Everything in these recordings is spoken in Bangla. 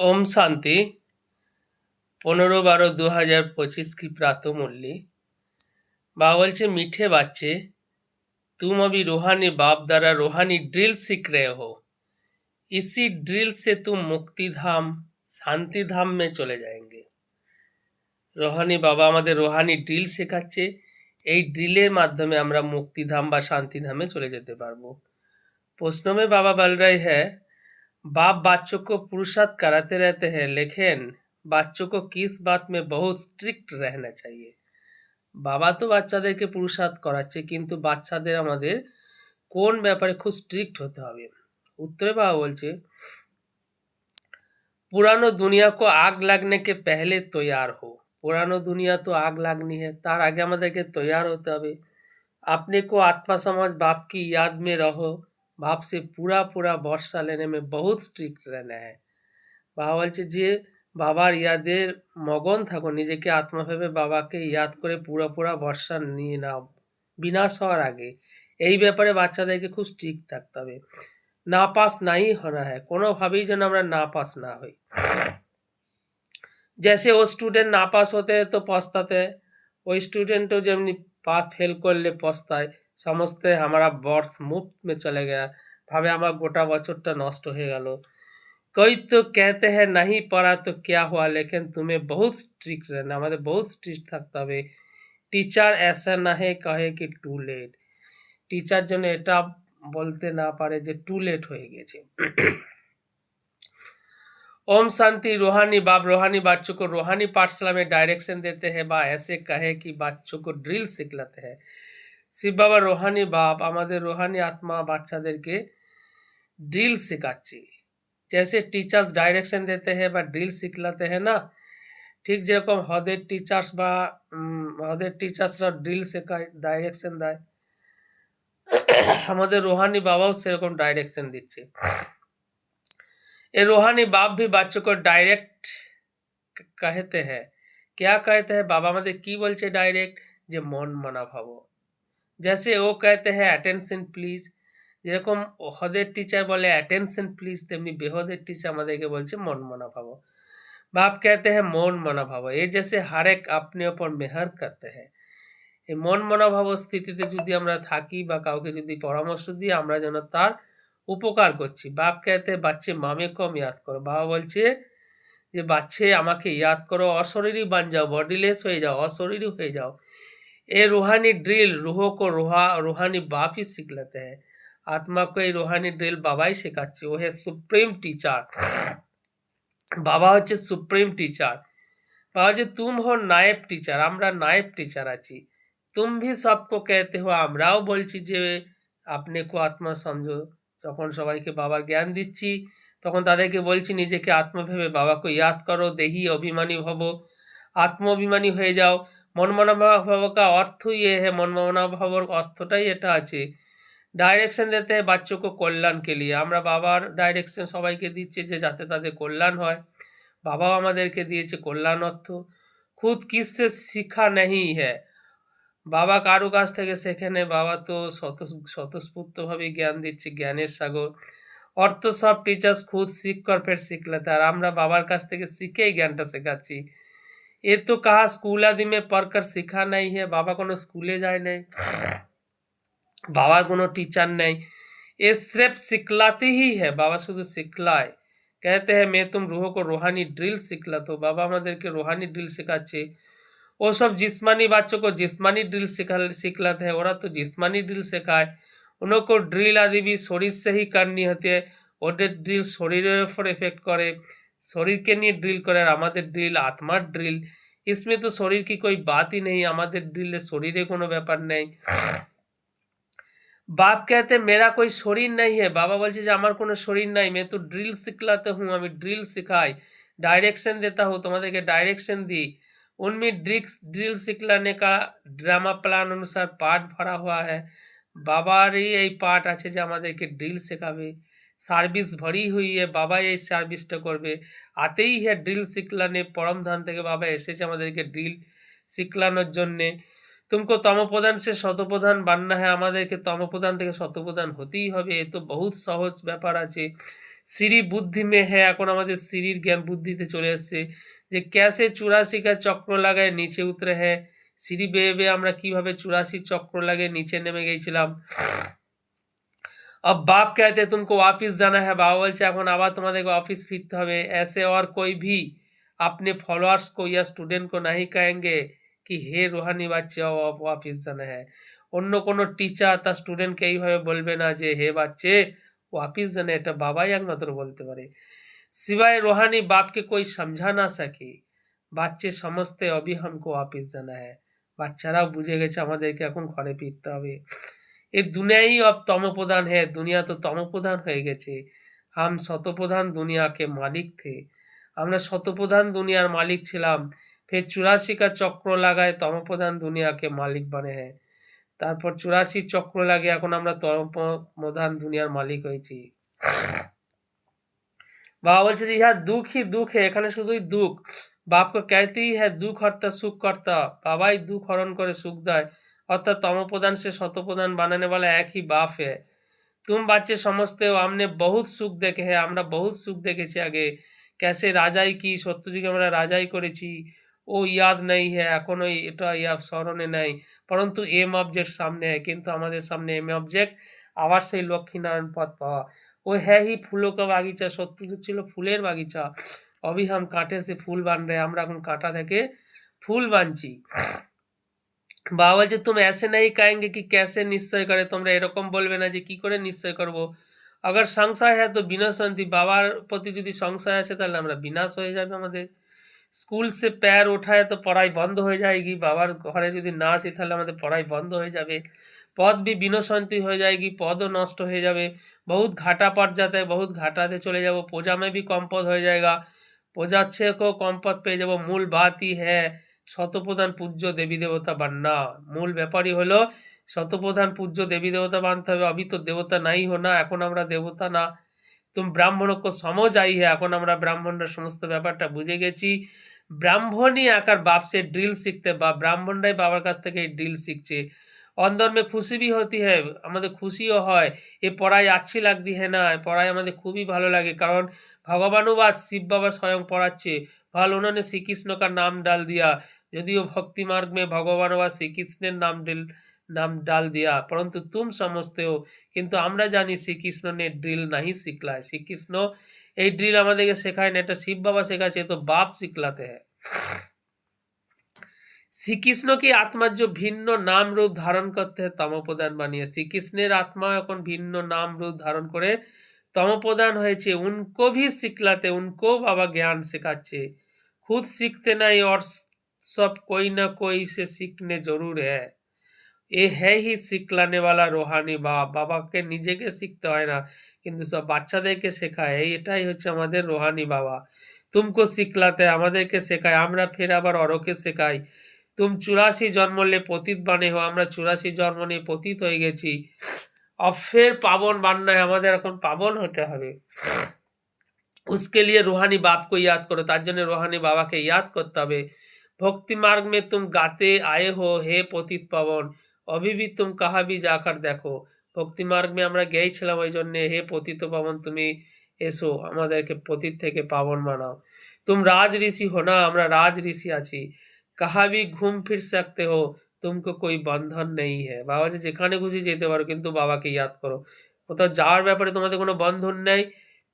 ओम शांति 15/12/2025 की प्रातः मुरली। बाबा बोलছে मीठे बच्चे, तुम अभी रूहानी बाप द्वारा रूहानी ड्रिल सीख रहे हो। इसी ड्रिल से तुम मुक्ति धाम शांति धाम में चले जाएंगे। রোহানি বাবা আমাদের রোহানি ড্রিল শেখাচ্ছে। এই ড্রিলের মাধ্যমে আমরা মুক্তিধাম বা শান্তিধামে চলে যেতে পারবো। प्रश्न में बाबा बोल रहे हैं, बाप बच्चों को पुरुषार्थ कराते रहते हैं, लेकिन बच्चों को किस बात में बहुत स्ट्रिक्ट रहना चाहिए। বাবা তো বাচ্চাদেরকে পুরুষার্থ করাচ্ছে, কিন্তু বাচ্চাদের আমাদের কোন ব্যাপারে খুব স্ট্রিক্ট হতে হবে। उत्तरे बाबा बोलছে, पुरानो दुनिया को आग लगने के पहले तैयार हो। पुरानो दुनिया तो आग लगनी है, तार आगे আমাদেরকে तैयार होते হবে। अपने को आत्मा समझ बाप की याद में रहो। बाप से पूरा पूरा भरोसा लेने में बहुत स्ट्रिक्ट रहना है। বাবা বলছে যে বাবার ইয়াদের মগন থাকো, নিজেকে আত্মা ভেবে বাবাকে ইয়াদ করে পুরো পুরা ভরসা নিয়ে নাও বিনাশ হওয়ার আগে। এই ব্যাপারে বাচ্চাদেরকে খুব স্ট্রিক্ট থাকতে হবে। না পাস নাই হনা হয়, কোনোভাবেই যেন আমরা না পাস না হই। जैसे वो स्टूडेंट ना पास होते हैं तो पछताते हैं, वही स्टूडेंटও যেমনি পাস ফেল করলে পস্তায়, समझते हमारा वर्ष मुफ्त में चले गया, ভাবে আমার গোটা বছরটা নষ্ট হয়ে গেল। कोई तो कहते हैं नहीं पढ़ा तो क्या हुआ, लेकिन तुम्हें बहुत स्ट्रिक्ट रहना, আমাদের बहुत स्ट्रिक्ट থাকতে হবে। टीचर ऐसा ना है कहे कि टू लेट, टीचर যেন এটা বলতে না পারে যে টু লেট হয়ে গেছে। ओम शांति। रूहानी बाप रूहानी बच्चों को रूहानी पाठशाला में डायरेक्शन देते हैं, बा ऐसे कहे कि बच्चों को ड्रिल सिखलाते हैं। শিব বাবা রোহানি বাপ আমাদের রোহানি আত্মা বাচ্চাদেরকে ड्रिल सिखाচ্ছে। जैसे टीचर्स डायरेक्शन देते हैं বা ड्रिल सिखलाते हैं ना, ঠিক যেরকম হদের টিচার্স বা হদের টিচার্সরা ड्रिल শেখায়, ডাইরেকশন দেয়, আমাদের রোহানি বাবাও সেরকম ডাইরেকশন দিচ্ছে। ये रूहानी बाप भी बच्चों को डायरेक्ट कहते हैं। क्या कहते हैं बाबा আমাদের কি বলছে ডাইরেক্ট, যে মন মনা ভাবো। जैसे वो कहते हैं अटेंशन प्लीज, যেরকম হদের টিচার বলে अटेंशन प्लीज, তেমনি বেহদের টিচার আমাদেরকে বলছে মন মনা ভাবো। बाप कहते हैं মন মনা ভাবো, ये जैसे हर एक अपने ऊपर मेहर करते हैं। এই মন মনা ভাব স্থিতিতে যদি আমরা থাকি বা কাউকে যদি পরামর্শ দিই, আমরা যেন তার উপকার করছি। বাপ कहते हैं बच्चे मामे कम याद करो, বাবা বলছে যে বাচ্চে আমাকে ইয়াদ করো, অশরীরী বান যাও, বডিলেস হয়ে যাও, অশরীরী হয়ে যাও। ये रूहानी ड्रिल रूहों को रूहानी बाप ही सीख लेते हैं। आत्मा को ये रूहानी ड्रिल बाबा ही শেখাচ্ছে। वो है सुप्रीम टीचर, বাবা হচ্ছে সুপ্রিম টিচার। বাবা যে तुम हो नायब टीचर, আমরা নায়েব টিচার আছি। तुम भी सबको कहते हो, আমরাও বলছি যে আপনি को आत्मा समझो। যখন সবাইকে বাবার জ্ঞান দিচ্ছি, তখন তাদেরকে বলছি নিজেকে আত্মা ভেবে বাবাকে ইয়াদ করো, দেহি অভিমানী ভব, আত্ম অভিমানী হয়ে যাও। মনমনা ভাব का अर्थ ये है, মনমনা ভাবর অর্থটাই এটা আছে। ডাইরেকশন দিতে হয় বাচ্চোं को কল্যাণ के लिए, আমরা বাবার ডাইরেকশন সবাইকে দিচ্ছি যে যাতে তাদের কল্যাণ হয়। বাবাও আমাদেরকে দিয়েছে কল্যাণ অর্থ। खुद किससे सीखा नहीं है, বাবা কারো কাছ থেকে শেখে নেই, বাবা তো স্বতঃস্ফূর্তভাবে জ্ঞান দিচ্ছে, জ্ঞানের সাগর। অর্থ সব টিচার্স খুদ सीख कर फिर सीख लेता है, আর আমরা বাবার কাছ থেকে শিখেই জ্ঞানটা শেখাচ্ছি। এ তো কাহা স্কুল আদি में पढ़कर सीखा नहीं है, বাবা কোনো স্কুলে যায় নাই, বাবার কোনো টিচার নেই। এ सिर्फ सिखलाती ही है, বাবা শুধু শিখলায়। कहते हैं मैं तुम रूहों को रूहानी ड्रिल सिखलाता हूं, বাবা আমাদেরকে রুহানি ড্রিল শেখাচ্ছে। वो सब जिस्मानी बच्चों को जिस्मानी ड्रिल सिखलाते हैं, ওরা তো जिस्मानी ड्रिल শেখায়। उनको ड्रिल आदि भी शरीर से ही करनी होती है, ওদের ড্রিল শরীরের উপর এফেক্ট করে, শরীরকে নিয়ে ড্রিল করে। আর আমাদের ড্রিল আত্মার ড্রিল, इसमें तो शरीर की कोई बात ही नहीं, আমাদের ড্রিলে শরীরে কোনো ব্যাপার নেই। बाप कहते मेरा कोई शरीर नहीं है, बाबा बोलছে যে আমার কোনো শরীর নাই। मैं तो ड्रिल सिखलाता हूँ, আমি ড্রিল শেখাই, डायरेक्शन देता हूँ, তোমাদেরকে डायरेक्शन দিই। उनमें ड्रिल सिखलाने का ड्रामा प्लान अनुसार पाठ भरा हुआ है, বাবারই এই পাঠ আছে যে আমাদেরকে ড্রিল শেখাবে। সার্ভিস ভরি হুই है, বাবা এই সার্ভিসটা করবে। আতেই है ड्रिल सिखलाने, পরমধাম থেকে বাবা এসেছে আমাদেরকে ড্রিল শিখলানোর জন্যে। তো तुमको तमोप्रधान से शतप्रधान बनना है, আমাদেরকে তমপ্রধান থেকে শতপ্রধান হতেই হবে। এ তো বহুত সহজ ব্যাপার আছে। সিঁড়ি বুদ্ধি মে হ্যাঁ, এখন আমাদের সিঁড়ির জ্ঞান বুদ্ধিতে চলে এসছে যে ক্যাসে 84 का চক্র লাগায় নিচে উতরে হ্যাঁ, সিঁড়ি বেয়ে বেয়ে আমরা কিভাবে 84 চক্র লাগিয়ে নিচে নেমে গেছিলাম। अब बाप कहते हैं तुमको वापिस जाना है, बाबा বলছে এখন আবার তোমাদেরকে অফিস ফিরতে হবে। ऐसे और कोई भी अपने फॉलोअर्स को या स्टूडेंट को नहीं कहेंगे कि হে রুহানি বাচ্চা ওয়াফিস জানা হ্যাঁ, অন্য কোনো টিচার তার স্টুডেন্টকে এইভাবে বলবে না যে হে বাচ্চে ওয়াফিস জানা, এটা বাবাই একমাত্র বলতে পারে। सिवाय रूहानी बाप के कोई समझा ना सके, বাচ্চে সমস্তে অভি হামকো ওয়াপিস জানা হ্যাঁ, বাচ্চারাও বুঝে গেছে আমাদেরকে এখন ঘরে ফিরতে হবে। এ দুনিয়াই অব তমপ্রধান হ্যাঁ, দুনিয়া তো তমপ্রধান হয়ে গেছে। হাম শতপ্রধান দুনিয়া কে মালিক থে, আমরা শতপ্রধান দুনিয়ার মালিক ছিলাম। ফের 84 का চক্র লাগায় তমপ্রধান দুনিয়াকে মালিক বানে হ্যাঁ, তারপর 84 চক্র লাগে এখন আমরা তমপ্রধান দুনিয়ার মালিক হয়েছি। বাবা বলছে যে ইহা দুঃখই দুঃখ হে, এখানে শুধুই দুঃখ। বাপকে कहती है दुख हरता सुख करता, বাবাই দুঃখ হরণ করে সুখ দেয়। অর্থাৎ তমপ্রধান সে শতপ্রধান বানানে वाला एक ही बाप है। तुम बच्चे समझते हो हमने बहुत সুখ দেখে হ্যাঁ, আমরা বহুত সুখ দেখেছি আগে। कैसे রাজাই কি, সত্যযুগে আমরা রাজাই করেছি। ও ইয়াদ নেই হ্যাঁ, এখন ওই এটা ইয়া স্মরণে নেই। পরন্তু এম অবজেক্ট সামনে है, কিন্তু আমাদের সামনে এম অবজেক্ট আবার সেই লক্ষ্মীনারায়ণ পথ পাওয়া। ও হ্যাঁ হি ফুলো কা বাগিচা, সত্যযুগ ছিল ফুলের বাগিচা। অভি হাম কাঁটে সে ফুল বান রে, আমরা এখন কাঁটা থেকে ফুল বানছি। বাবা বলছে তুমি ऐसे नहीं कहेंगे कि कैसे নিশ্চয় করে, তোমরা এরকম বলবে না যে কি করে নিশ্চয় করব। अगर সংশয় है तो বিনশন্তি, বাবার প্রতি যদি সংশয় আসে তাহলে আমরা বিনাশ হয়ে যাবে আমাদের। স্কুল সে প্যার ওঠায় তো পড়াই বন্ধ হয়ে যায়গি, বাবার ঘরে যদি না আসি তাহলে আমাদের পড়াই বন্ধ হয়ে যাবে। পদ भी বিনশন্তি হয়ে যায়গি, পদও নষ্ট হয়ে যাবে। বহুত ঘাটা পড় जाता है, বহুত ঘাটাতে চলে যাব। পূজা में भी कम पद হয়ে जाएगा, পূজার চেয়েও কম পদ পেয়ে যাব। মূল বাতই হ্যাঁ শতপ্রধান পূজ্য দেবী দেবতা বান্না, মূল ব্যাপারই হলো শতপ্রধান পূজ্য দেবী দেবতা বানতে হবে। অভি তো দেবতা নাই হো না, এখন আমরা দেবতা না। তুমি ব্রাহ্মণকে সমঝ আই হ্যাঁ, এখন আমরা ব্রাহ্মণরা সমস্ত ব্যাপারটা বুঝে গেছি। ব্রাহ্মণই আকার বাপ সে ড্রিল শিখতে, বা ব্রাহ্মণরাই বাবার কাছ থেকে এই ড্রিল শিখছে। অন্দর মে খুশি भी होती है, আমাদের খুশিও হয়। এ পড়াই अच्छी लगती है না, পড়াই আমাদের খুবই ভালো লাগে, কারণ ভগবানুবাদ শিব বাবা স্বয়ং পড়াচ্ছে। ভালো উन्होंने श्री कृष्ण का नाम डाल दिया, যদিও ভক্তি মার্গ में ভগবানুবাদ শ্রীকৃষ্ণের নাম डाल दिया, परंतु तुम समझते हो, কিন্তু আমরা জানি শ্রীকৃষ্ণ ने ड्रिल नहीं सिखलाए, শ্রীকৃষ্ণ এই ড্রিল আমাদেরকে শেখায় না, এটা শিব বাবা শেখাচ্ছে, তো বাপ सिखलाते हैं। শ্রীকৃষ্ণ কি আত্মার যে ভিন্ন নাম রূপ ধারণ করতে হয় তমপ্রধান বানিয়ে, শ্রীকৃষ্ণের আত্মা এখন ভিন্ন নাম রূপ ধারণ করে তমপ্রধান হয়েছে। উনকো ভি সিখলাতে, উনকো বাবা জ্ঞান শেখাচ্ছে। খুদ सीखते नहीं और सब कोई ना कोई से सीखने जरूर है। এ হ্যাঁ হি শিখলানে वाला রোহানি বাপ, বাবাকে নিজেকে শিখতে হয় না কিন্তু সব বাচ্চাদেরকে শেখায়, এটাই হচ্ছে আমাদের রোহানি বাবা। তুমকো শিখলাতে, আমাদেরকে শেখায়, আমরা ফের আবার অরকে শেখাই। তুম 84 জন্ম লে পতিত বানে হো, আমরা 84 জন্ম নিয়ে পতিত হয়ে গেছি। ফের পাবন বান্না হয়, আমাদের এখন পাবন হতে হবে। उसके लिए रूहानी बाप को याद करो, তার জন্য রোহানি বাবাকে ইয়াদ করতে হবে। ভক্তি মার্গ में तुम गाते आए हो হে পতিত পাবন, अभी भी तुम कहा भी जाकर देखो। ভক্তি মার্গ में আমরা গিয়েছিলাম, ওই জন্য হে পতিত পাবন তুমি এসো, আমাদেরকে পতিত থেকে পাবন বানাও। तुम राज ऋषि हो না, আমরা রাজ ঋষি আছি। कहा भी घूम फिर सकते हो, तुमको कोई बंधन नहीं है। বাবা যে যেখানে খুশি যেতে পারো, কিন্তু বাবাকে ইয়াদ করো। কোথাও যাওয়ার ব্যাপারে তোমাদের কোনো বন্ধন নেই।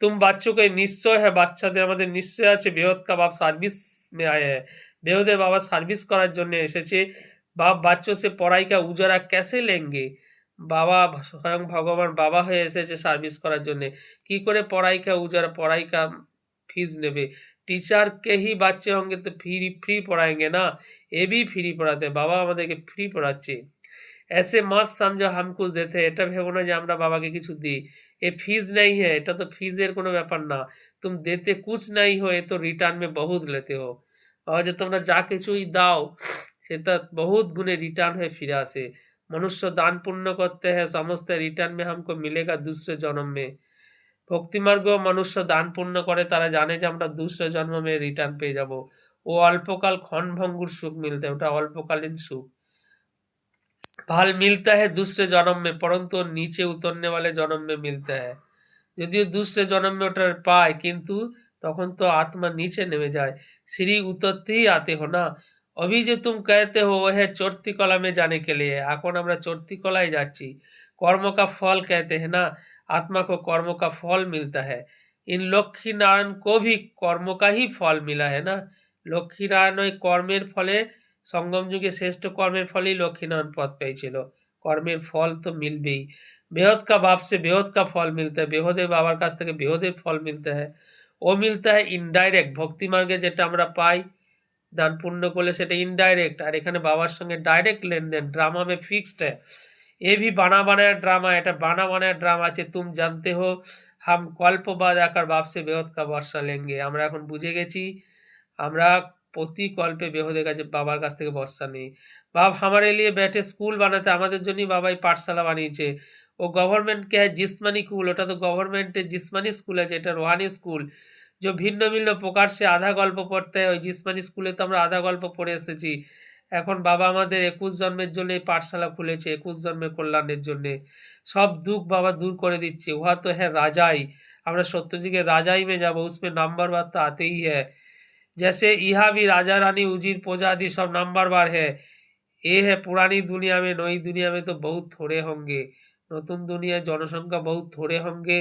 तुम बच्चों को নিশ্চয় হ্যাঁ, বাচ্চাদের আমাদের নিশ্চয় আছে। বেহদ কা বাপ সার্ভিস মে আয়ে হ্যাঁ, বেহুদের বাবা সার্ভিস করার জন্য এসেছে। বাপ বাচ্চোं से पढ़ाई का उजारा कैसे लेंगे, বাবা স্বয়ং ভগবান বাবা হয়ে এসেছে সার্ভিস করার জন্য। কি করে পড়াই কা উজারা, পড়াই কা ফিজ নেবে। टीचर के ही बच्चे होंगे तो फ्री पढ़ाएंगे ना, এ भी फ्री पढ़ाते, বাবা আমাদেরকে ফ্রি পড়াচ্ছে। ऐसे मत समझो हम कुछ देते, এটা ভেবো না যে আমরা বাবাকে কিছু দিই। এ ফিজ नहीं है, এটা তো ফিজের কোনো ব্যাপার না। तुम देते कुछ नहीं हो, এ তো রিটার্ন में बहुत लेते हो। আর যে তোমরা যা কিছুই দাও সেটা বহুত গুণে রিটার্ন হয়ে ফিরে আসে। मनुष्य दान पुण्य करते हैं, समस्त रिटर्न में हमको मिलेगा दूसरे जन्म में। ভক্তিমার্গ মনুষ্য দান পুণ্য করে, তারা জানে যে আমরা দুসরে জন্ম মে রিটার্ন পেয়ে যাব। ও অল্পকাল ক্ষণভঙ্গুর সুখ মিলতে, ওটা অল্পকালীন সুখ। फल मिलता है दूसरे जन्म में, परंतु नीचे उतरने वाले जन्म में मिलता है। যদিও दूसरे जन्म में ওটা পায়, কিন্তু তখন তো आत्मा नीचे नेमे जाए। सीढ़ी उतरते ही आते हो ना। अभी जो तुम कहते हो वह है चढ़ती कला में जाने के लिए। এখন আমরা চড়তি কলায় যাচ্ছি। कर्म का फल कहते हैं ना, आत्मा को कर्म का फल मिलता है। इन लक्ष्मी नारायण को भी कर्म का ही फल मिला है ना। লক্ষ্মী নারায়ণ ওই কর্মের ফলে সঙ্গম যুগে শ্রেষ্ঠ কর্মের ফলেই লক্ষ্মীনারায়ণ পদ পেয়েছিল। কর্মের ফল তো মিলবেই। बेहद का बाप से बेहद का फल मिलता है, बेहदे बाबार काछ থেকে বেহদের ফল मिलता है। ও मिलता है ইনডাইরেক্ট, ভক্তি মার্গে যেটা আমরা পাই দান পুণ্য করলে সেটা ইনডাইরেক্ট, আর এখানে বাবার সঙ্গে ডাইরেক্ট লেনদেন। ड्रामा में फिक्स्ड है, ये भी बना बनाया ड्रामा, এটা বানা বানায়া ড্রামা আছে। तुम जानते हो हम कल्प बाद आकर बाप से बेहद का वर्षा लेंगे। আমরা এখন বুঝে গেছি আমরা প্রতি কল্পে বেহুদের কাছে বাবার কাছ থেকে বর্ষা নেই। বাপ हमारे लिए बैठे स्कूल বানাতে, আমাদের জন্যই বাবাই পাঠশালা বানিয়েছে। ও গভর্নমেंट क्या है जिस्मानी स्कूल, ওটা তো গভর্নমেন্টের जिस्मानी স্কুল আছে, এটা রোহানি স্কুল। जो ভিন্ন ভিন্ন প্রকার সে আধা গল্প পড়তে হয়, ওই जिस्मानी স্কুলে তো আমরা আধা গল্প পড়ে এসেছি। এখন বাবা আমাদের 21 জন্মের জন্য এই পাঠশালা খুলেছে, 21 জন্মের কল্যাণের জন্যে। সব দুঃখ বাবা दूर করে দিচ্ছে। वह तो है राजाई, আমরা সত্যযুগের রাজাই में যাব, उसमें नंबर बार तो आते ही है। जैसे यहाँ भी राजा रानी उजीर प्रजा आदि सब नंबर बार है। ये है पुरानी दुनिया में, नई दुनिया में तो बहुत थोड़े होंगे। নতুন দুনিয়ায় জনসংখ্যা বহুত থোড়ে होंगे।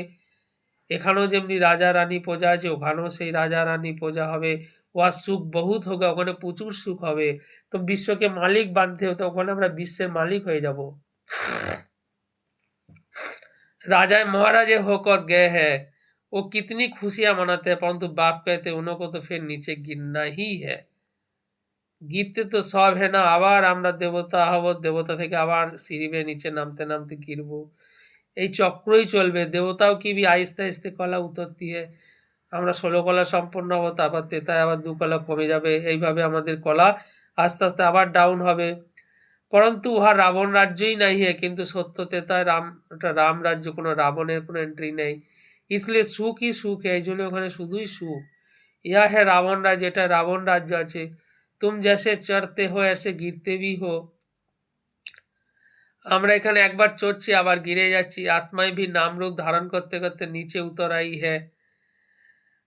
এখানেও যেমনি রাজা রানী প্রজা আছে, ওখানেও সেই রাজা রানী প্রজা হবে। ওয়ার সুখ বহুত হোগা, ওখানে প্রচুর সুখ হবে। তো বিশ্বকে মালিক বানতে হতো, ওখানে আমরা বিশ্বের মালিক হয়ে যাব। राजाए महाराजे होकर गए हैं, वो कितनी खुशियां मनाते हैं, परंतु बाप कहते हैं उनको तो फिर नीचे गिरना ही है। गिरते तो सब है ना, আবার আমরা দেবতা হব, দেবতা থেকে আবার সিঁড়ি বেয়ে নিচে নামতে নামতে গিরবো। এই চক্রই চলবে। দেবতাও কি भी আস্তে আস্তে কলা উতরতি है। আমরা 16 কলা সম্পন্ন হব, তারপর তেতায় আবার 2 কলা কমে যাবে। এইভাবে আমাদের কলা আস্তে আস্তে আবার ডাউন হবে। परंतु वहाँ रावण राज्य ही नहीं है, किंतु सत्य तेताय राम, ওটা রাম রাজ্য, কোনো রাবণের কোনো এন্ট্রি নেই। इसलिए সুখ ही সুখ है, এই জন্য ওখানে শুধুই সুখ। यह है रावण राज्य, এটা রাবণ রাজ্য আছে। तुम जैसे चढ़ते हो ऐसे गिरते भी हो। আমরা এখানে একবার চড়ছি আবার গিরে যাচ্ছি। आत्माएं भी नाम रूप धारण करते करते नीचे उतर आई है।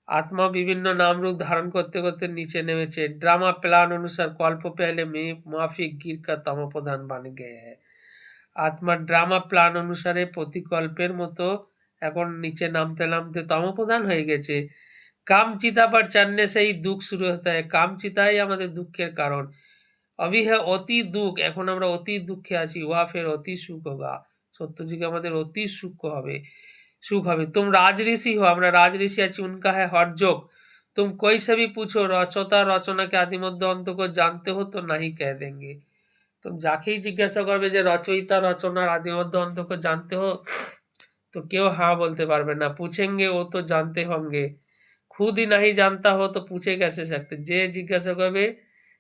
आत्मा विभिन्न नाम रूप धारण करते करते नीचे नेमेছে। ड्रामा प्लान अनुसार कल्प पहले में माफिक गिर का तम प्रधान बन गए हैं। आत्मा ड्रामा प्लान अनुसारे প্রতিকল্পের মতো এখন নিচে নামতে নামতে তমপ্রধান হয়ে গেছে। কাম চিতা पर चढ़ने से ही दुख शुरू होता है। কাম চিতাই আমাদের দুঃখের কারণ। अभी है অতি দুঃখ, এখন আমরা অতি দুঃখে আছি। ওয়া ফের অতি সুখ হোগা, সত্যযুগে আমাদের অতি সুখ হবে, सुख হবে। तुम राजऋषि हो, আমরা राजऋषि আছি। उनका है हठযোগ। तुम कोई से भी पूछो रचता रचना के आदि मध्य अंत को जानते हो तो नहीं कह देंगे। तुम যাকেই জিজ্ঞাসা করবে যে রচয়িতা রচনার আদি মধ্য অন্ত को जानते हो, तो কেউ हाँ बोलते পারবে না। पूछेंगे वो तो जानते होंगे, खुद ही नहीं जानता हो तो पूछे कैसे सकते। যে জিজ্ঞাসা করবে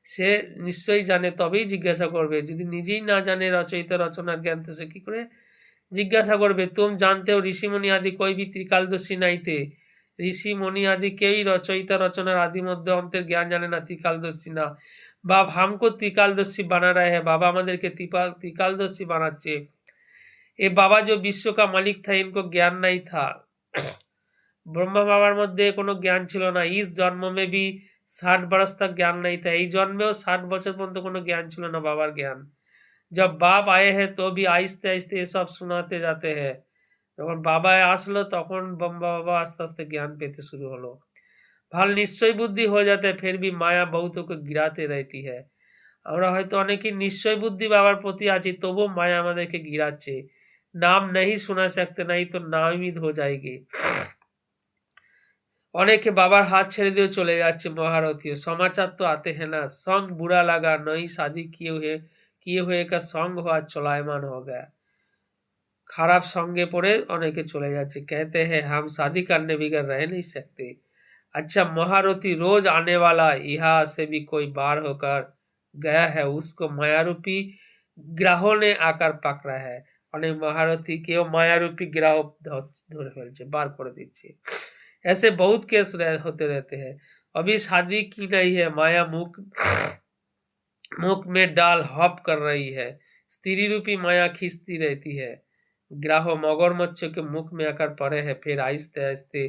সে নিশ্চয়ই জানে, তবেই জিজ্ঞাসা করবে। যদি নিজেই না জানে রচয়িতা রচনার জ্ঞান, তো সে কি করে जिज्ञासा করবে। तुम जानते हो ऋषि मुनि आदि कोई भी त्रिकालदर्शी नहीं थे। ऋषि मुनि आदि केवई रचयिता रचनार आदि मध्य अंतर ज्ञान जाने ना, त्रिकालदर्शी ना। बाप हमको त्रिकालदर्शी बना रहे हैं, बाबा আমাদেরকে त्रिकालदर्शी बनाচ্ছে। ये बाबा जो विश्व का मालिक था, इनको ज्ञान नहीं था। ब्रह्मा बाबार মধ্যে কোনো জ্ঞান ছিল না। इस जन्म में भी 60 बरस तक ज्ञान नहीं था। এই জন্মেও 60 বছর পর্যন্ত কোনো জ্ঞান ছিল না বাবার জ্ঞান। जब बाप आए हैं तो भी आहिस्ते आहिस्ते ये सब सुनाते जाते हैं। যখন বাবা আসলো তখন ব্রহ্মা বাবা আস্তে আস্তে জ্ঞান পেতে শুরু হলো। ভাল নিশ্চয় বুদ্ধি हो जाते हैं, फिर भी माया बहुतों को गिराते रहती है। আমরা হয়তো অনেকেই নিশ্চয় বুদ্ধি বাবার প্রতি আছি, তবুও মায়া আমাদেরকে গিরাচ্ছে। নাম नहीं सुना सकते, नहीं तो नाउमीद हो जाएगी। অনেকে বাবার হাত ছেড়ে দিয়ে চলে যাচ্ছে মহারথীয়। সমাচার তো आते हैं ना, संग बुरा लगा, नई शादी किए हुए का संग हुआ चलायमान हो गया। খারাপ সঙ্গে পড়ে অনেকে চলে যাচ্ছে। कहते हैं हम शादी करने बिगर रह नहीं सकते। अच्छा महारथी रोज आने वाला, यहाँ से भी कोई बार होकर गया है, उसको मायारूपी ग्राहों ने आकर पकड़ा है। অনেক মহারথী কেউ মায়ারূপী গ্রাহ ধরে ফেলছে, বার করে দিচ্ছে। ऐसे बहुत केस होते रहते हैं। अभी शादी की नहीं है, माया मुख में डाल हॉप कर रही है। स्त्री रूपी माया खींचती रहती है। ग्राहो मगरमच्छ के मुख में आकर पड़े है, फिर आहिस्ते आहिस्ते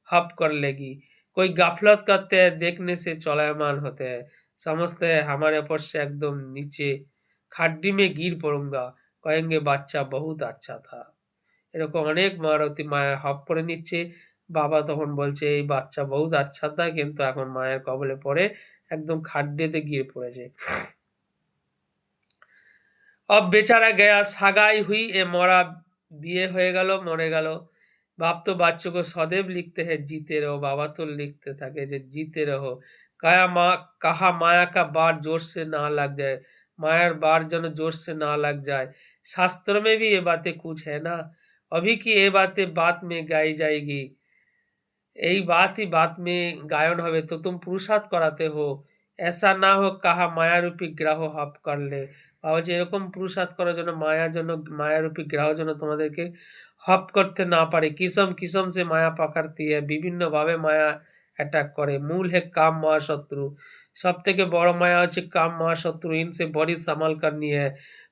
हप कर लेगी। कोई गाफलत करते हैं, देखने से चलायमान होते हैं, समझते हैं हमारे ऊपर से एकदम नीचे खाड्डी में गिर पड़ूंगा, कहेंगे বাচ্চা बहुत अच्छा था। এরকম অনেক মারতী মায়া হপ করে নিচ্ছে। বাবা তখন বলছে এই বাচ্চা বহুত আচ্ছা था, কিন্তু এখন মায়ের কবলে পড়ে একদম খাড্ডেতে গিয়ে পড়েছে। अब बेचारा गया, सगाई हुई, ए मरा, বিয়ে হয়ে গেল, মরে গেল। बाप तो बच्चों को सदैव लिखते हैं जीते रहो, बाबा तो लिखते থাকে যে जीते रहो। कहा माया का बार जोर से ना लग जाए, मायार बार जन जोर से ना लग जाए। शास्त्र में भी ये बातें कुछ है ना, अभी की ये बातें बात में गाई जाएगी, यही बात ही बात में गायन হবে, तो तुम पुरुषार्थ कराते हो, ऐसा ना हो कहा माया रूपी গ্রাহ হপ করলে। বাবা যে এরকম পুরুষার্থ করার জন্য মায়ারূপী গ্রাহ যেন তোমাদেরকে হপ করতে না পারে। কিসম কিসম से माया पकड़ती है, বিভিন্নভাবে মায়া অ্যাটাক করে। মূল है काम महाशत्रु, সব থেকে বড় মায়া হচ্ছে काम महाशत्रु, इनसे बड़ी संभाल करनी है।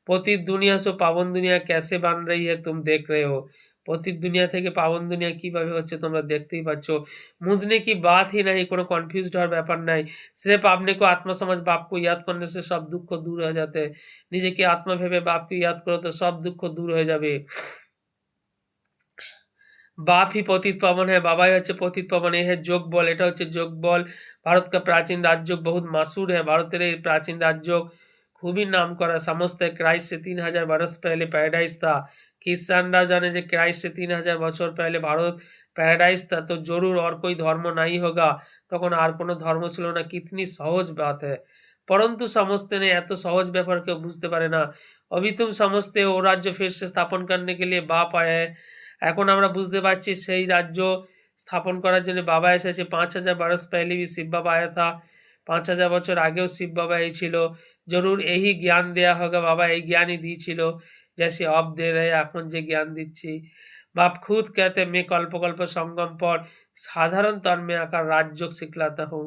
पतित दुनिया से पावन दुनिया कैसे बन रही है तुम देख रहे हो, পতিত দুনিয়া থেকে পাবন দুনিয়া কিভাবে হচ্ছে তোমরা দেখতেই পাচ্ছ। मुझने की बात ही नहीं, কোনো কনফিউজড হওয়ার ব্যাপার নাই। सिर्फ आपने को आत्मा समझ बाप को याद करने से सब दुख दूर हो जाते हैं। নিজেকে আত্মা ভেবে বাপকে याद करो तो सब दुख दूर হয়ে যাবে। बाप ही पतित पावन है, बाबाई হচ্ছে পতিত পাবন। এই है যোগ বল, এটা হচ্ছে যোগ বল। ভারত का प्राचीन राज्य बहुत मशहूर है, ভারতের এই प्राचीन राज्य খুবই নাম করা। समझते हैं क्राइस्ट से 3000 बरस पहले पैराडाइज था। খ্রিস্টানরা জানে যে क्राइस्ट से 3000 বছর पहले ভারত প্যারাডাইস था, तो जरूर और कोई धर्म नहीं होगा। তখন আর কোনো ধর্ম ছিল না। कितनी सहज बात है, परंतु समझते नहीं, এত সহজ ব্যাপার কেউ বুঝতে পারে না। अभी तुम समझते हो राज्य फिर से स्थापन करने के लिए बाप आया है। এখন আমরা বুঝতে পারছি সেই রাজ্য স্থাপন করার জন্য বাবা এসেছে। 5000 बरस पहले भी शिव बाबा आया था, 5000 বছর আগেও শিব বাবা এই ছিল। জরুর এই জ্ঞান দেয়া होगा, বাবা এই জ্ঞানই দিয়েছিল, जैसे अब दे रहे এখন যে জ্ঞান দিচ্ছি। बाप खुद कहते मैं कल्प कल्प संगम पर साधारण तन में आकर राजयोग सिखलाता हूँ।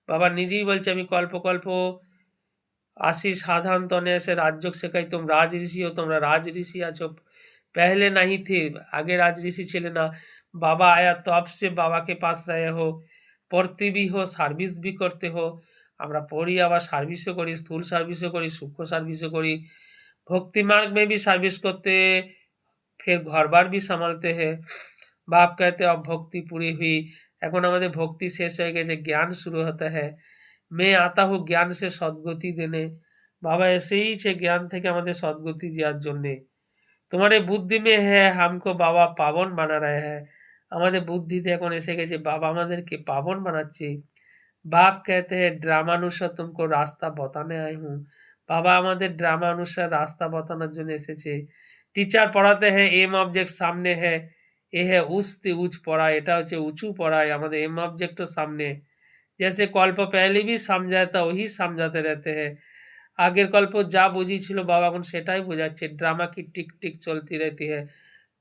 बाबा নিজেই বলছে আমি কল্প কল্প আসি সাধারণ তনে এসে রাজযোগ শেখাই। तुम राज ऋषि हो, তোমরা রাজ ऋषि আছো, पहले नहीं थे, आगे राज ऋषि ছিলে না। बाबा आया तो अब से बाबा के पास रहे हो, पढ़ते भी हो, সার্ভিস भी करते हो। আমরা পড়ি আবার সার্ভিসও করি, স্থূল সার্ভিসও করি, সূক্ষ্ম সার্ভিসও করি। भक्ति मार्ग में भी सर्विस करते, फिर घर बार भी संभालते हैं। बाप कहते अब भक्ति पूरी हुई, এখন আমাদের ভক্তি শেষ হয়ে গেছে, জ্ঞান শুরু হতে है। मैं आता हूँ ज्ञान से सद्गति देने, বাবা এসেইছে জ্ঞান থেকে আমাদের সদ্গতি দেওয়ার জন্যে। তোমাদের বুদ্ধি में है हमको बाबा पावन बना रहे हैं, আমাদের বুদ্ধিতে এখন এসে গেছে বাবা আমাদেরকে পাবন বানাচ্ছে। बाप कहते हैं ड्रामा अनुसार तुमको रास्ता बताने आई हूँ, বাবা আমাদের ড্রামা অনুসার রাস্তা বাতানোর জন্য এসেছে। টিচার পড়াতে हैं एम ऑब्जेक्ट सामने है, ये है उच्च उच्च पढ़ाई, এটা হচ্ছে উঁচু পড়াই, আমাদের एम ऑब्जेक्ट सामने। जैसे कल्प पहले भी समझाया था वही समझाते रहते हैं। আগের কল্প যা বুঝিয়েছিল বাবা এখন সেটাই বোঝাচ্ছে। ড্রামা কি টিক টিক চলती रहती है,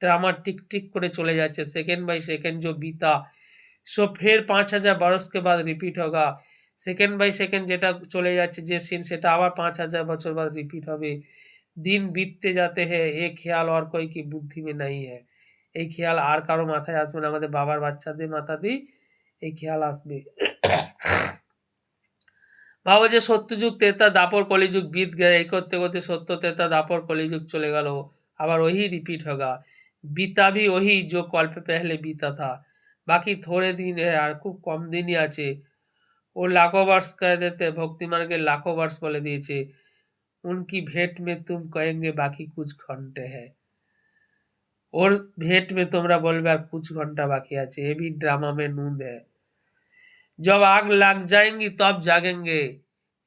ড্রামা টিক টিক করে চলে যাচ্ছে, सेकंड बाय सेकंड जो बीता सो फिर 5000 बरस के बाद रिपीट होगा। सेकंड बाय सेकंड যেটা চলে যাচ্ছে যে সিন সেটা আবার 5000 বছর बाद रिपीट হবে। दिन बीतते जाते हैं, ये ख्याल और कोई की बुद्धि में नहीं है। এই খেয়াল আর কারো মাথায় আসবে না, আমাদের বাবার বাচ্চাদের মাথাতেই এই খেয়াল আসবে। বাবা যে সত্যযুগ তেতা দাপর কলিযুগ बीत गए, এই করতে করতে সত্য তেতা দাপর কলিযুগ চলে গেল, আবার वही रिपीट होगा। बीता भी वही जो कल्प पहले बीता था, बाकी थोड़े दिन है আর খুব কম দিনই আছে। ও लाखों वर्ष कह देते, भक्ति मार्गे लाखों वर्ष বলে দিয়েছে। उनकी भेंट में तुम कहेंगे बाकी कुछ घंटे है, ওর भेंट में তোমরা বলবে আর कुछ घंटा बाकी আছে। ये भी ड्रामा में नूंद है। जब आग लग जाएंगी तब जागेंगे,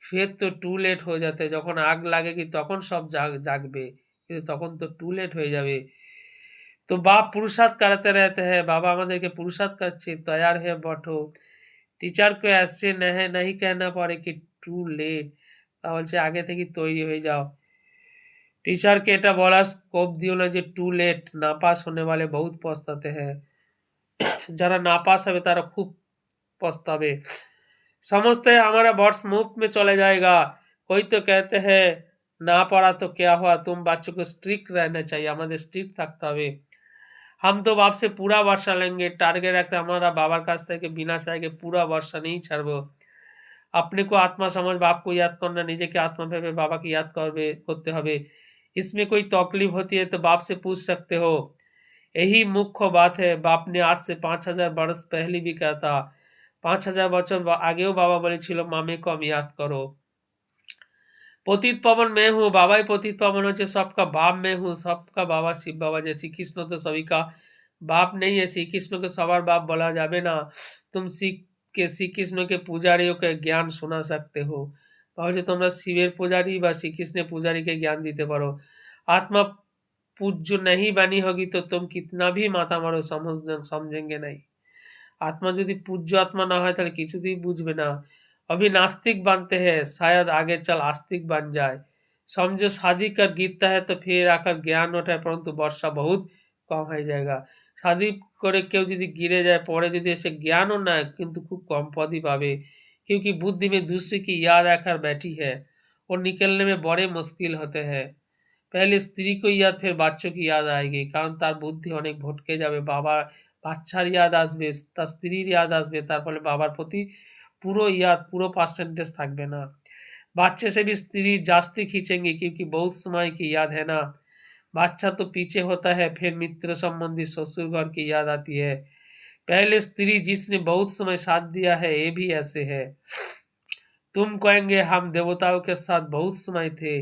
फिर तो टू लेट हो जाते, যখন আগ লাগেগি তখন সব জাগবে, কিন্তু তখন তো টু লেট হয়ে যাবে। तो बाप पुरुषार्थ कराते रहते हैं, बाबा আমাদেরকে পুরুষার্থ করছে, तैयार है बैठो। टीचर को ऐसे नहीं कहना पड़े कि टू लेट, বলছে আগে থেকে তৈরি হয়ে যাও। टीचरকে এটা বলার স্কোপ দিও না যে টু लेट, नापास होने वाले बहुत पछताते हैं। যারা नापास হবে তারা খুব पछतावे। समझते हैं हमारा वर्ष मुफ्त में चले जाएगा, कोई तो कहते हैं ना पढ़ा तो क्या हुआ, तुम बच्चों को स्ट्रिक्ट रहना चाहिए, हमारे स्ट्रिक्ट থাকতে হবে। हम तो बाप से पूरा भरोसा लेंगे, टारगेट रखते हमारा बाবার কাছ থেকে বিনা সাহায্যে पूरा भरोसा नहीं ছাড়বো। अपने को आत्मा समझ बाप को याद करना, নিজেকে आत्मा ভেবে বাবাকে याद করতে হবে। इसमें कोई तकलीफ होती है तो बाप से पूछ सकते हो। यही मुख्य बात है। बाप ने आज से 5000 बरस पहले भी कहा था। 5000 বছর আগেও বাবা বলেছিল মামে को हम याद करो। पतित पावन मैं हूँ, बाबा ही पतित पावन हो, सबका बाप मैं हूँ, सबका बाबा शिव बाबा। जय श्री कृष्ण तो सभी का बाप नहीं है, श्री कृष्ण को सवार बाप बोला जाबे ना। तुम श्री कृष्ण के पुजारियों के ज्ञान सुना सकते हो। भाव तुम्हारा शिवेर पुजारी व श्री कृष्ण पुजारी के ज्ञान दीते पारो। आत्मा पूज्य नहीं बनी होगी तो तुम कितना भी माथा मारो समझेंगे नहीं। आत्मा यदि पूज्य आत्मा ना হয় তাহলে কিছুতেই বুঝবে না। अभी नास्तिक बनते हैं, शायद आगे चल आस्तिक बन जाए। समझो शादी कर गिरता है तो फिर आकर ज्ञान उठाए, परंतु वर्षा बहुत कम हो जाएगा। शादी করে কেউ যদি गिरे जाए, পরে যদি এসে জ্ঞানও না কিন্তু খুব कम पद ही पावे, क्योंकि बुद्धि में दूसरे की याद आकर बैठी है और निकलने में बड़े मुश्किल होते हैं। पहले स्त्री को याद, फिर बच्चों की याद आएगी, কারণ তার বুদ্ধি অনেক ভটকে যাবে। বাচ্চার ইয়াদ আসবে, তার স্ত্রীর ইয়াদ আসবে, তার ফলে বাবার প্রতি পুরো याद पूरा परसेंटेज থাকবে না। बच्चे से भी स्त्री जास्ती खींचेंगे क्योंकि बहुत समय की याद है ना। बच्चा तो पीछे होता है, फिर मित्र संबंधी ससुर घर की याद आती है। पहले स्त्री जिसने बहुत समय साथ दिया है, ये भी ऐसे है। तुम कहेंगे हम देवताओं के साथ बहुत समय थे,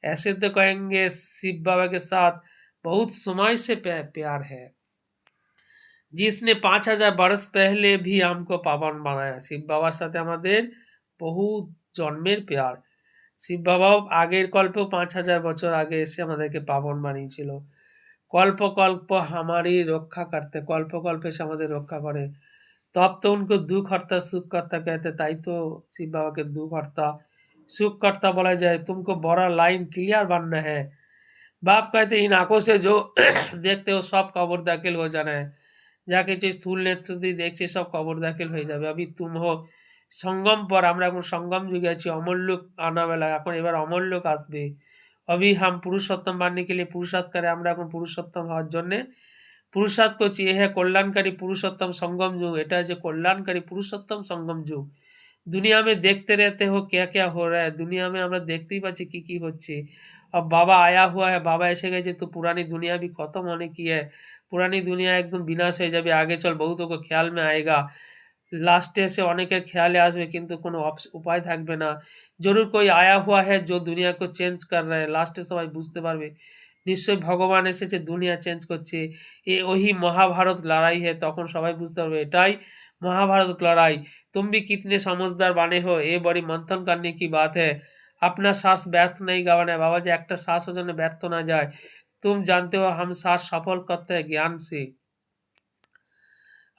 ऐसे तो कहेंगे शिव बाबा के साथ बहुत समय से प्यार है। जिसने 5000 बरस पहले भी हमको पावन बनाया। শিব বাবার সাথে আমাদের বহু জন্মের প্যার। শিব বাবাও আগের কল্পেও 5000 বছর আগে এসে আমাদেরকে পাবন বানিয়েছিল। कल्प कल्प हमारी रक्षा करते, कल्प कल्प से আমাদের রক্ষা করে। तब तो उनको दुख हरता सुख करता कहते, ताई तो शिव बाबा के दुख हरता सुख करता बोला जाए। तुमको बड़ा लाइन क्लियर बनना है। बाप कहते इन आंखों से जो देखते हो सब कब्र दाखिल हो जाना है। যা কিছু স্থূল নেত্র দিয়ে দেখছি সব কবর দাখিল হয়ে যাবে। अभी तुम हो সঙ্গম পর, আমরা এখন সঙ্গম যুগে আছি। অমরলোক আনাবেলা, এখন এবার অমরলোক আসবে। अभी हम पुरुषोत्तम बनने के लिए पुरुषार्थ करें, আমরা এখন পুরুষোত্তম হওয়ার জন্য পুরুষার্থ করছি। এ হ্যাঁ কল্যাণকারী पुरुषोत्तम संगम युग, এটা হচ্ছে কল্যাণকারী पुरुषोत्तम संगम युग। दुनिया में देखते रहते हो क्या क्या हो रहा है, दुनिया में আমরা দেখতেই পাচ্ছি কি কি হচ্ছে। अब बाबा आया हुआ है, बाबा এসে গেছে तो पुरानी दुनिया भी खत्म होने की है। पुरानी दुनिया एकदम विनाश হয়ে যাবে। आगे चल बहुतों को ख्याल में आएगा। लास्टे এসে অনেকের খেয়ালে আসবে কিন্তু কোনো উপায় থাকবে না। जरूर कोई आया हुआ है जो दुनिया को চেঞ্জ कर रहा है। লাস্টে সবাই বুঝতে পারবে নিশ্চয়ই ভগবান এসেছে দুনিয়া চেঞ্জ করছে। ये वही महाभारत लड़ाई है। তখন সবাই বুঝতে পারবে এটাই महाभारत लड़ाई। तुम भी कितने समझदार बने हो, ये बड़ी मंथन करने की बात है। अपना सांस व्यर्थ नहीं गवाना है। बाबा जी একটা শ্বাসও যেন ব্যর্থ না যায়। तुम जानते हो हम सांस सफल करते हैं ज्ञान से।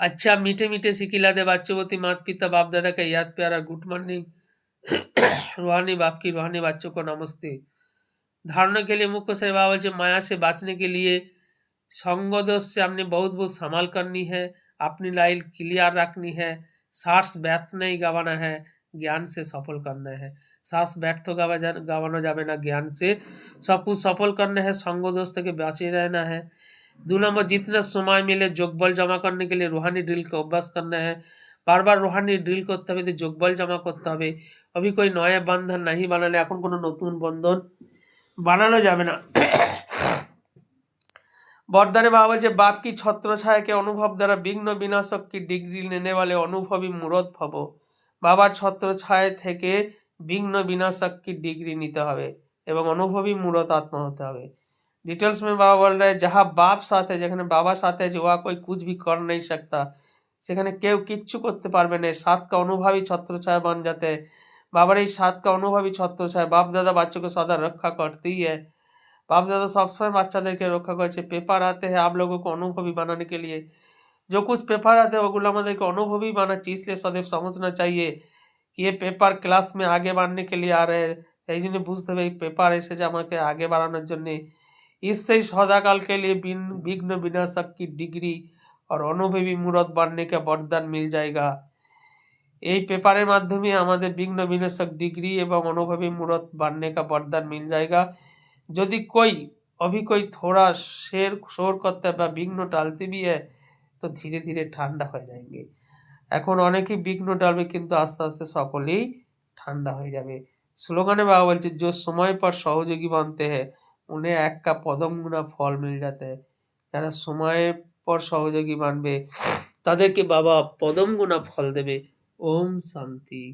अच्छा मीठे मीठे सिकिलादे बच्चोवती माता पिता बाप दादा का याद प्यारा गुड मॉर्निंग। रूहानी बाप की रूहानी बच्चों को नमस्ते। धारणा के लिए मुख्य से बाबा जी माया से बचने के लिए संगदोष से हमने बहुत बहुत संभाल करनी है। अपनी लाइन क्लियर रखनी है। सांस व्यर्थ नहीं गवाना है, ज्ञान से सफल करना है। सांस व्यर्थ गवाना जाबे ना, ज्ञान से सब कुछ सफल करना है। संगदोष থেকে बचे रहना है। 2 नंबर जितना समय मिले जोगबल जमा करने के लिए रूहानी ड्रिल का अभ्यास करना है। बार बार रूहानी ड्रिल করতে হবে, যোগবল জমা করতে হবে। अभी कोई नया बंधन नहीं बनाने, এখন কোনো নতুন বন্ধন বানানো যাবে না। बरदाने बाबा जी बाप की छत्र छाया के अनुभव द्वारा विघ्न विनाशक की डिग्री लेने वाले अनुभवी मूर्त भव। बाबार छत्र छाया থেকে विघ्न विनाशक की डिग्री নিতে হবে এবং अनुभवी मूर्त आत्मा होते হবে। डिटेल्स में बाबा बोल रहे हैं जहाँ बाप साथ है, যেখানে बाबा साथ है, वहाँ कोई कुछ भी कर नहीं सकता, সেখানে কেউ কিচ্ছু করতে পারবে না। साथ का अनुभवी छत्र छाया बन जाते हैं। बाबा এই साथ का अनुभवी छत्र छाया बाप दादा बच्चों को सदा रक्षा करते ही है। बाप दादा सब समय বাচ্চাদেরকে রক্ষা করেছে। पेपर आते हैं आप लोगों को अनुभवी बनाने के लिए। जो कुछ पेपर आते हैं ওগুলো আমাদেরকে अनुभवी बनाচ্ছি, इसलिए सदैव समझना चाहिए कि ये पेपर क्लास में आगे बढ़ने के लिए आ रहे हैं। এই জন্য বুঝতে হবে এই পেপার এসেছে আমাকে আগে বাড়ানোর জন্য। इससे सदाकाल के लिए विघ्न विनाशक की डिग्री और अनुभवी मूर्त बनने का वरदान मिल जाएगा। এই পেপারের माध्यम আমাদের विघ्न विनाशक डिग्री एवं अनुभवी मूर्त बनने का वरदान मिल जाएगा। यदि कोई अभी कोई थोड़ा शोर करता है विघ्न टालते भी है तो धीरे धीरे ठंडा हो जाएंगे। এখন অনেকেই বিঘ্ন টালবে কিন্তু আস্তে আস্তে সকলেই ঠান্ডা হয়ে যাবে। স্লোগানে বাবা বলছে जो समय पर सहयोगी बनते हैं उन्हें एक का पदम गुना फल मिल जाता है। যারা সময়ের পর সহযোগী বানবে তাদেরকে বাবা পদম গুণা ফল দেবে। ওম শান্তি।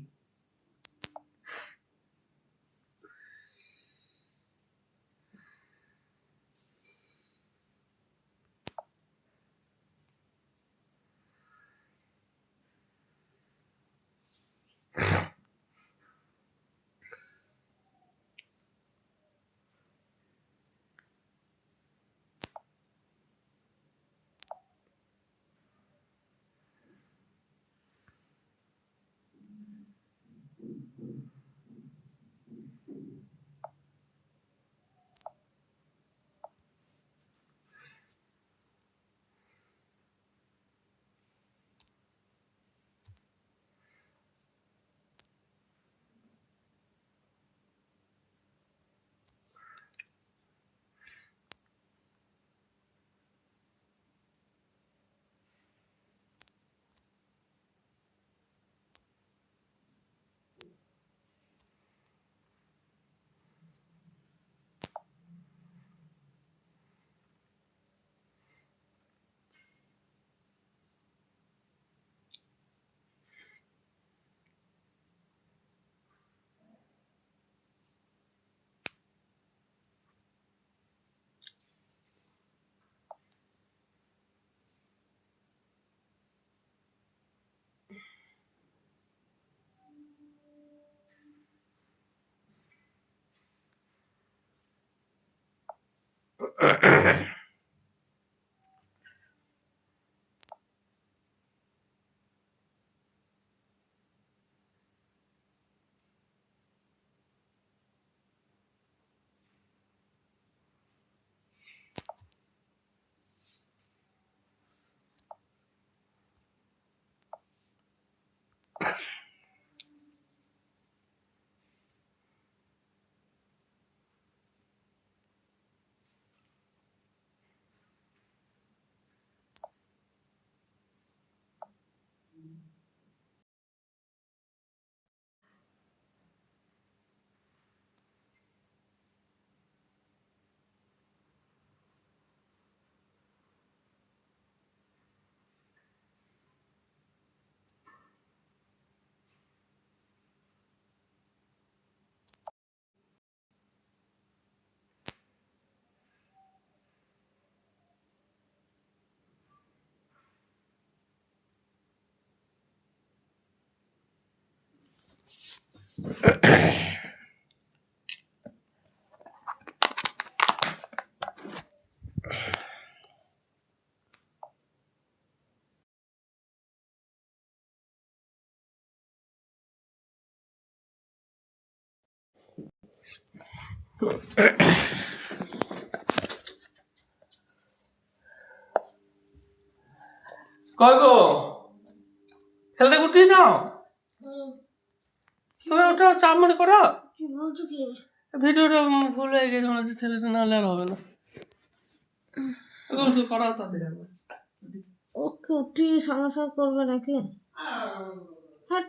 কই গো খেলতে উঠিয়ে দাও। তুমি ওটা চাপ মনে করো। কি বলছো কি? ভিডিওটা ভুল হয়ে গেছে মনে হচ্ছে, ছেলেটা না হলে আর হবে না। এগুলো তো করা তাদের ওকে উঠিয়ে সমস্যা করবে নাকি? হ্যাঁ